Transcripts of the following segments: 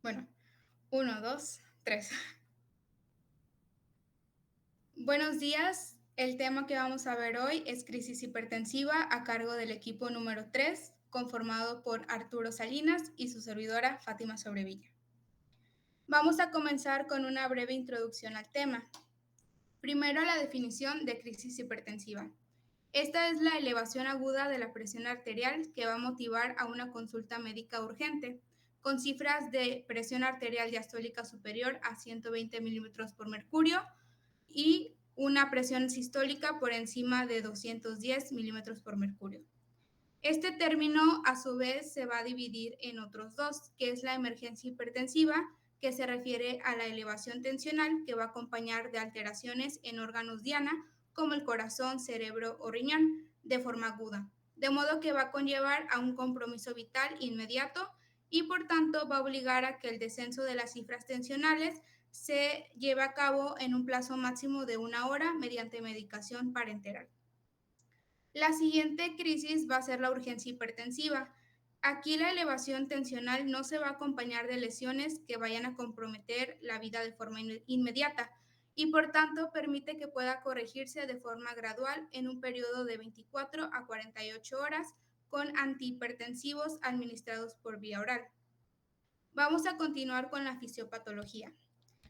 Bueno, uno, dos, tres. Buenos días. El tema que vamos a ver hoy es crisis hipertensiva a cargo del equipo número 3, conformado por Arturo Salinas y su servidora Fátima Sobrevilla. Vamos a comenzar con una breve introducción al tema. Primero, la definición de crisis hipertensiva. Esta es la elevación aguda de la presión arterial que va a motivar a una consulta médica urgente, con cifras de presión arterial diastólica superior a 120 milímetros por mercurio y una presión sistólica por encima de 210 milímetros por mercurio. Este término, a su vez, se va a dividir en otros dos, que es la emergencia hipertensiva, que se refiere a la elevación tensional que va a acompañar de alteraciones en órganos diana, como el corazón, cerebro o riñón, de forma aguda, de modo que va a conllevar a un compromiso vital inmediato y por tanto va a obligar a que el descenso de las cifras tensionales se lleve a cabo en un plazo máximo de 1 hora mediante medicación parenteral. La siguiente crisis va a ser la urgencia hipertensiva. Aquí la elevación tensional no se va a acompañar de lesiones que vayan a comprometer la vida de forma inmediata y por tanto permite que pueda corregirse de forma gradual en un periodo de 24 a 48 horas con antihipertensivos administrados por vía oral. Vamos a continuar con la fisiopatología.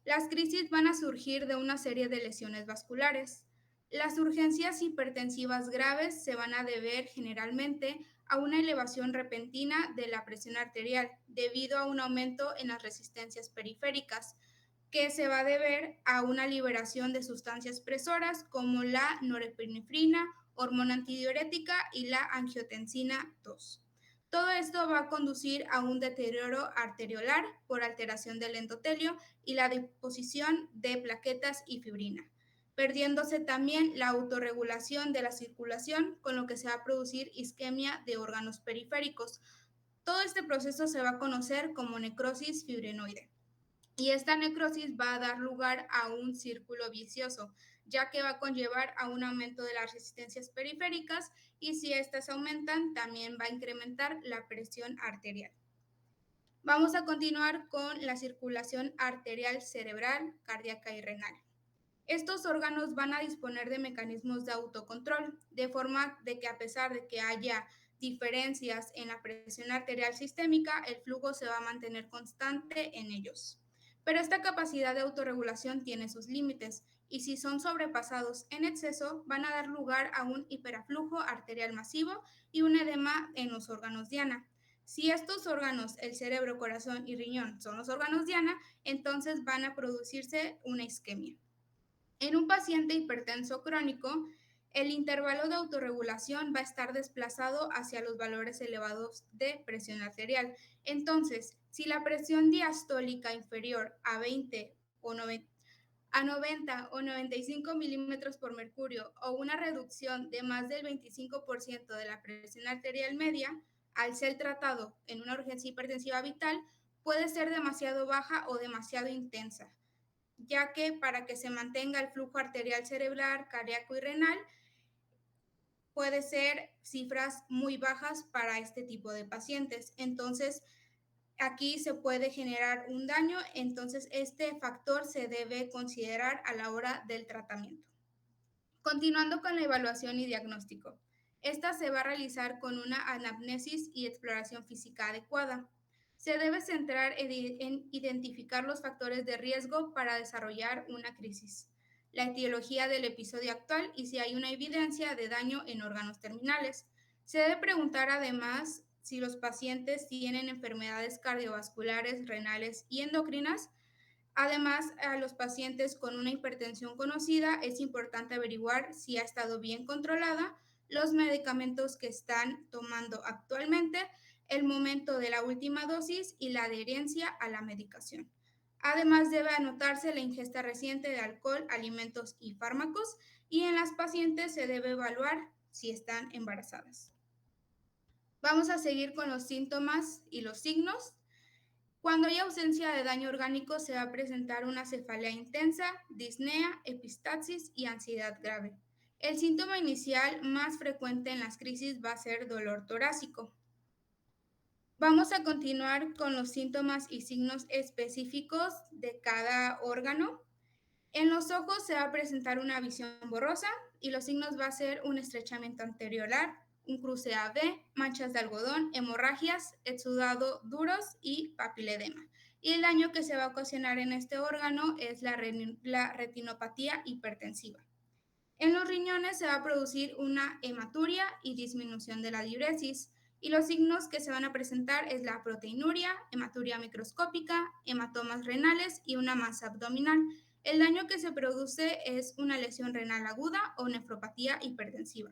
Las crisis van a surgir de una serie de lesiones vasculares. Las urgencias hipertensivas graves se van a deber generalmente a una elevación repentina de la presión arterial debido a un aumento en las resistencias periféricas, que se va a deber a una liberación de sustancias presoras como la norepinefrina, hormona antidiurética y la angiotensina 2. Todo esto va a conducir a un deterioro arteriolar por alteración del endotelio y la deposición de plaquetas y fibrina, perdiéndose también la autorregulación de la circulación, con lo que se va a producir isquemia de órganos periféricos. Todo este proceso se va a conocer como necrosis fibrinoide. Y esta necrosis va a dar lugar a un círculo vicioso, ya que va a conllevar a un aumento de las resistencias periféricas y si estas aumentan, también va a incrementar la presión arterial. Vamos a continuar con la circulación arterial cerebral, cardíaca y renal. Estos órganos van a disponer de mecanismos de autocontrol, de forma de que a pesar de que haya diferencias en la presión arterial sistémica, el flujo se va a mantener constante en ellos. Pero esta capacidad de autorregulación tiene sus límites y si son sobrepasados en exceso van a dar lugar a un hiperaflujo arterial masivo y un edema en los órganos diana. Si estos órganos, el cerebro, corazón y riñón, son los órganos diana, entonces van a producirse una isquemia. En un paciente hipertenso crónico, el intervalo de autorregulación va a estar desplazado hacia los valores elevados de presión arterial. Entonces, si la presión diastólica inferior a 20 o 90 o 95 milímetros por mercurio o una reducción de más del 25% de la presión arterial media, al ser tratado en una urgencia hipertensiva vital, puede ser demasiado baja o demasiado intensa, ya que para que se mantenga el flujo arterial cerebral, cardíaco y renal, puede ser cifras muy bajas para este tipo de pacientes. Entonces, aquí se puede generar un daño, entonces este factor se debe considerar a la hora del tratamiento. Continuando con la evaluación y diagnóstico. Esta se va a realizar con una anamnesis y exploración física adecuada. Se debe centrar en identificar los factores de riesgo para desarrollar una crisis, la etiología del episodio actual y si hay una evidencia de daño en órganos terminales. Se debe preguntar además si los pacientes tienen enfermedades cardiovasculares, renales y endocrinas. Además, a los pacientes con una hipertensión conocida es importante averiguar si ha estado bien controlada, los medicamentos que están tomando actualmente, el momento de la última dosis y la adherencia a la medicación. Además, debe anotarse la ingesta reciente de alcohol, alimentos y fármacos y en las pacientes se debe evaluar si están embarazadas. Vamos a seguir con los síntomas y los signos. Cuando hay ausencia de daño orgánico se va a presentar una cefalea intensa, disnea, epistaxis y ansiedad grave. El síntoma inicial más frecuente en las crisis va a ser dolor torácico. Vamos a continuar con los síntomas y signos específicos de cada órgano. En los ojos se va a presentar una visión borrosa y los signos va a ser un estrechamiento anteriorar, un cruce AB, manchas de algodón, hemorragias, exudado duros y papiledema. Y el daño que se va a ocasionar en este órgano es la retinopatía hipertensiva. En los riñones se va a producir una hematuria y disminución de la diuresis. Y los signos que se van a presentar es la proteinuria, hematuria microscópica, hematomas renales y una masa abdominal. El daño que se produce es una lesión renal aguda o nefropatía hipertensiva.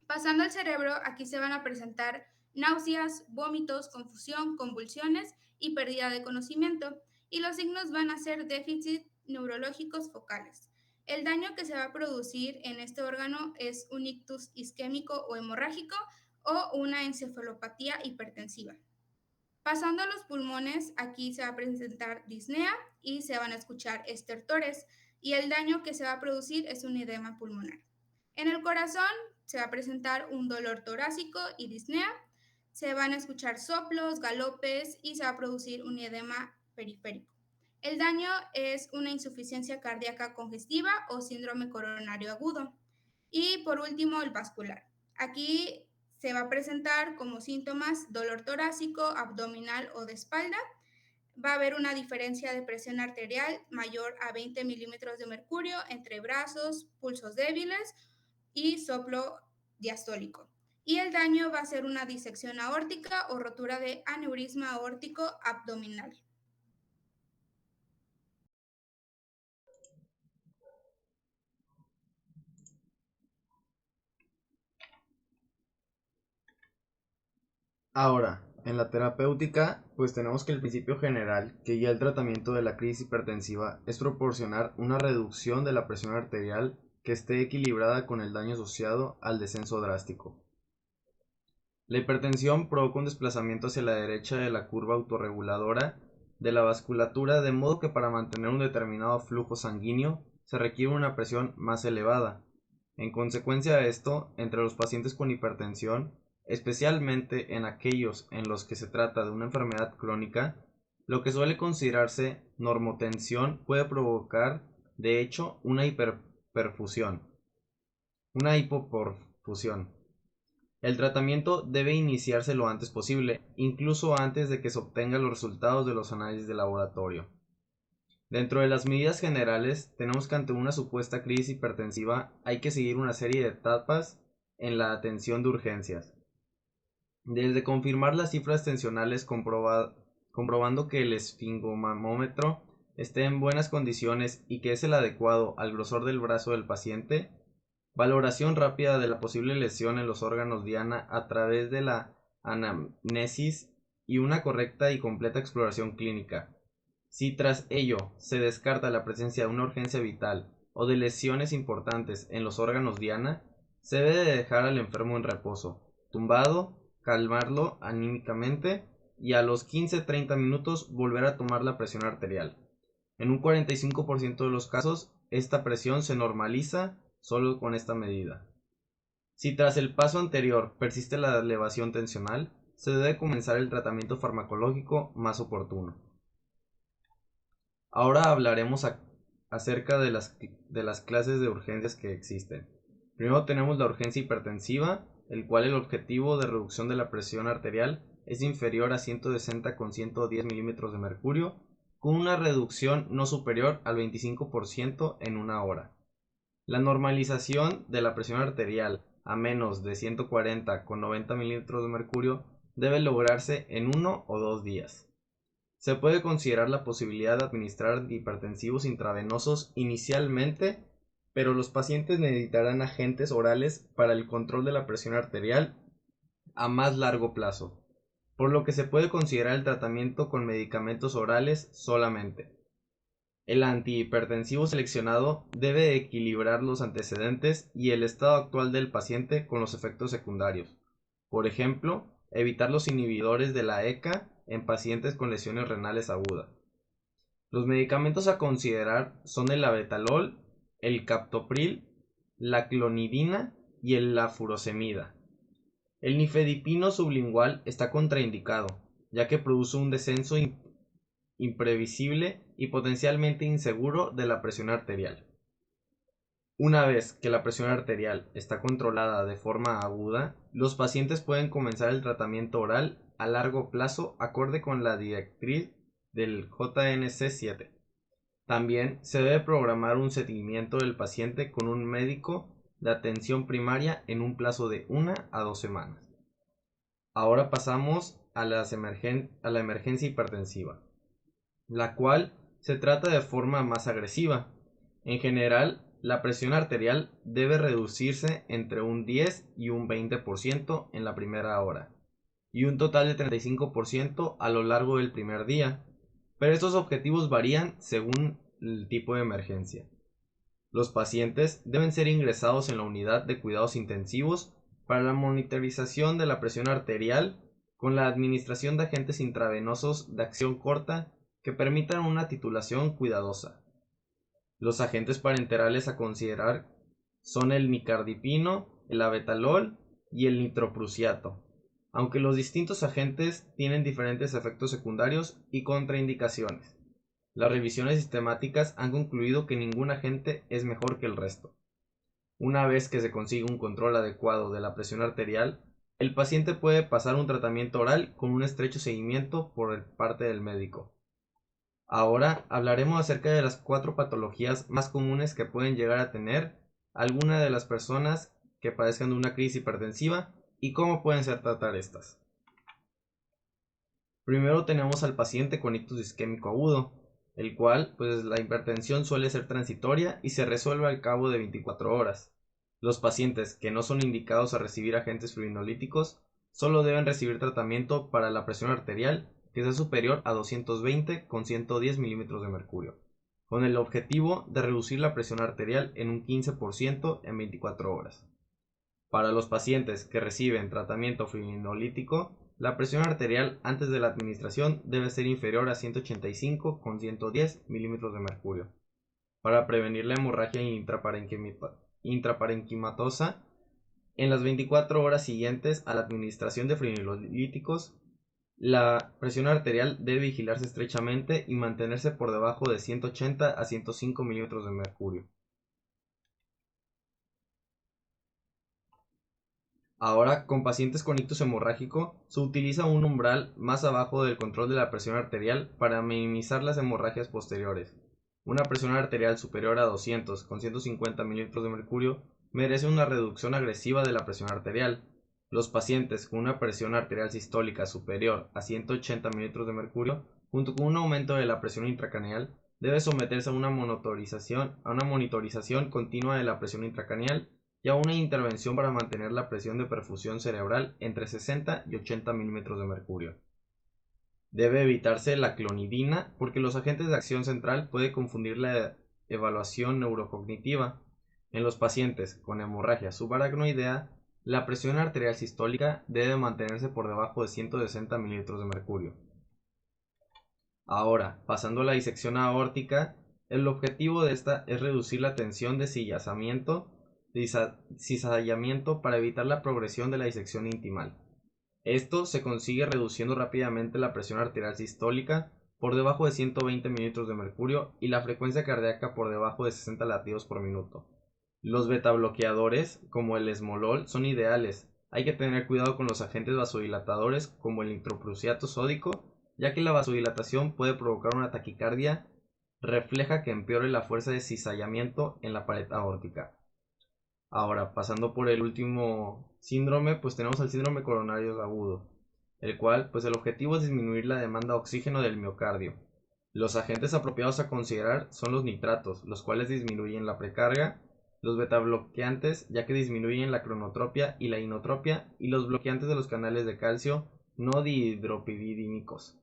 Pasando al cerebro, aquí se van a presentar náuseas, vómitos, confusión, convulsiones y pérdida de conocimiento. Y los signos van a ser déficits neurológicos focales. El daño que se va a producir en este órgano es un ictus isquémico o hemorrágico o una encefalopatía hipertensiva. Pasando a los pulmones, aquí se va a presentar disnea y se van a escuchar estertores y el daño que se va a producir es un edema pulmonar. En el corazón se va a presentar un dolor torácico y disnea, se van a escuchar soplos, galopes y se va a producir un edema periférico. El daño es una insuficiencia cardíaca congestiva o síndrome coronario agudo. Y por último, el vascular. Aquí se va a presentar como síntomas dolor torácico, abdominal o de espalda. Va a haber una diferencia de presión arterial mayor a 20 milímetros de mercurio entre brazos, pulsos débiles y soplo diastólico. Y el daño va a ser una disección aórtica o rotura de aneurisma aórtico abdominal. Ahora, en la terapéutica, pues tenemos que el principio general que guía el tratamiento de la crisis hipertensiva es proporcionar una reducción de la presión arterial que esté equilibrada con el daño asociado al descenso drástico. La hipertensión provoca un desplazamiento hacia la derecha de la curva autorreguladora de la vasculatura, de modo que para mantener un determinado flujo sanguíneo se requiere una presión más elevada. En consecuencia de esto, entre los pacientes con hipertensión, especialmente en aquellos en los que se trata de una enfermedad crónica, lo que suele considerarse normotensión puede provocar, de hecho, una hipoperfusión. El tratamiento debe iniciarse lo antes posible, incluso antes de que se obtengan los resultados de los análisis de laboratorio. Dentro de las medidas generales, tenemos que ante una supuesta crisis hipertensiva hay que seguir una serie de etapas en la atención de urgencias. Desde confirmar las cifras tensionales comprobando que el esfingomamómetro esté en buenas condiciones y que es el adecuado al grosor del brazo del paciente, valoración rápida de la posible lesión en los órganos diana a través de la anamnesis y una correcta y completa exploración clínica. Si tras ello se descarta la presencia de una urgencia vital o de lesiones importantes en los órganos diana, se debe de dejar al enfermo en reposo, tumbado, calmarlo anímicamente y a los 15-30 minutos volver a tomar la presión arterial. En un 45% de los casos, esta presión se normaliza solo con esta medida. Si tras el paso anterior persiste la elevación tensional, se debe comenzar el tratamiento farmacológico más oportuno. Ahora hablaremos acerca de las clases de urgencias que existen. Primero tenemos la urgencia hipertensiva, el cual el objetivo de reducción de la presión arterial es inferior a 160 con 110 milímetros de mercurio, con una reducción no superior al 25% en una hora. La normalización de la presión arterial a menos de 140 con 90 milímetros de mercurio debe lograrse en 1 o 2 días. Se puede considerar la posibilidad de administrar antihipertensivos intravenosos inicialmente, pero los pacientes necesitarán agentes orales para el control de la presión arterial a más largo plazo, por lo que se puede considerar el tratamiento con medicamentos orales solamente. El antihipertensivo seleccionado debe equilibrar los antecedentes y el estado actual del paciente con los efectos secundarios. Por ejemplo, evitar los inhibidores de la ECA en pacientes con lesiones renales agudas. Los medicamentos a considerar son el labetalol, el captopril, la clonidina y la furosemida. El nifedipino sublingual está contraindicado, ya que produce un descenso imprevisible y potencialmente inseguro de la presión arterial. Una vez que la presión arterial está controlada de forma aguda, los pacientes pueden comenzar el tratamiento oral a largo plazo acorde con la directriz del JNC7. También se debe programar un seguimiento del paciente con un médico de atención primaria en un plazo de 1 a 2 semanas. Ahora pasamos a la emergencia hipertensiva, la cual se trata de forma más agresiva. En general, la presión arterial debe reducirse entre un 10 y un 20% en la primera hora, y un total de 35% a lo largo del primer día, pero estos objetivos varían según el tipo de emergencia. Los pacientes deben ser ingresados en la unidad de cuidados intensivos para la monitorización de la presión arterial con la administración de agentes intravenosos de acción corta que permitan una titulación cuidadosa. Los agentes parenterales a considerar son el micardipino, el abetalol y el nitroprusiato, aunque los distintos agentes tienen diferentes efectos secundarios y contraindicaciones. Las revisiones sistemáticas han concluido que ningún agente es mejor que el resto. Una vez que se consigue un control adecuado de la presión arterial, el paciente puede pasar un tratamiento oral con un estrecho seguimiento por parte del médico. Ahora hablaremos acerca de las 4 patologías más comunes que pueden llegar a tener alguna de las personas que padezcan de una crisis hipertensiva y cómo pueden ser tratar estas. Primero tenemos al paciente con ictus isquémico agudo, el cual, pues la hipertensión suele ser transitoria y se resuelve al cabo de 24 horas. Los pacientes que no son indicados a recibir agentes fibrinolíticos solo deben recibir tratamiento para la presión arterial que sea superior a 220 con 110 milímetros de mercurio, con el objetivo de reducir la presión arterial en un 15% en 24 horas. Para los pacientes que reciben tratamiento fibrinolítico, la presión arterial antes de la administración debe ser inferior a 185 con 110 milímetros de mercurio. Para prevenir la hemorragia intraparenquimatosa, en las 24 horas siguientes a la administración de fibrinolíticos, la presión arterial debe vigilarse estrechamente y mantenerse por debajo de 180 a 105 milímetros de mercurio. Ahora, con pacientes con ictus hemorrágico, se utiliza un umbral más abajo del control de la presión arterial para minimizar las hemorragias posteriores. Una presión arterial superior a 200 con 150 milímetros de mercurio merece una reducción agresiva de la presión arterial. Los pacientes con una presión arterial sistólica superior a 180 milímetros de mercurio, junto con un aumento de la presión intracraneal, debe someterse a una monitorización continua de la presión intracraneal y a una intervención para mantener la presión de perfusión cerebral entre 60 y 80 milímetros de mercurio. Debe evitarse la clonidina porque los agentes de acción central pueden confundir la evaluación neurocognitiva. En los pacientes con hemorragia subaracnoidea, la presión arterial sistólica debe mantenerse por debajo de 160 milímetros de mercurio. Ahora, pasando a la disección aórtica, el objetivo de esta es reducir la tensión de cizallamiento para evitar la progresión de la disección intimal. Esto se consigue reduciendo rápidamente la presión arterial sistólica por debajo de 120 milímetros de mercurio y la frecuencia cardíaca por debajo de 60 latidos por minuto. Los betabloqueadores, como el esmolol, son ideales. Hay que tener cuidado con los agentes vasodilatadores como el nitroprusiato sódico, ya que la vasodilatación puede provocar una taquicardia refleja que empeore la fuerza de cizallamiento en la pared aórtica. Ahora, pasando por el último síndrome, pues tenemos el síndrome coronario agudo, el cual, pues el objetivo es disminuir la demanda de oxígeno del miocardio. Los agentes apropiados a considerar son los nitratos, los cuales disminuyen la precarga, los betabloqueantes, ya que disminuyen la cronotropia y la inotropia, y los bloqueantes de los canales de calcio no dihidropiridínicos.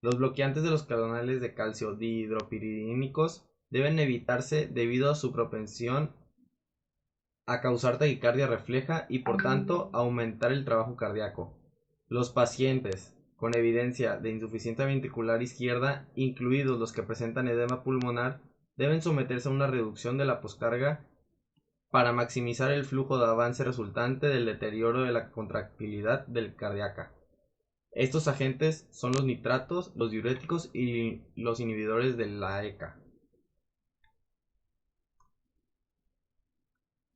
Los bloqueantes de los canales de calcio dihidropiridínicos deben evitarse debido a su propensión a causar taquicardia refleja y por tanto aumentar el trabajo cardíaco. Los pacientes con evidencia de insuficiencia ventricular izquierda, incluidos los que presentan edema pulmonar, deben someterse a una reducción de la poscarga para maximizar el flujo de avance resultante del deterioro de la contractilidad del cardíaca. Estos agentes son los nitratos, los diuréticos y los inhibidores de la ECA.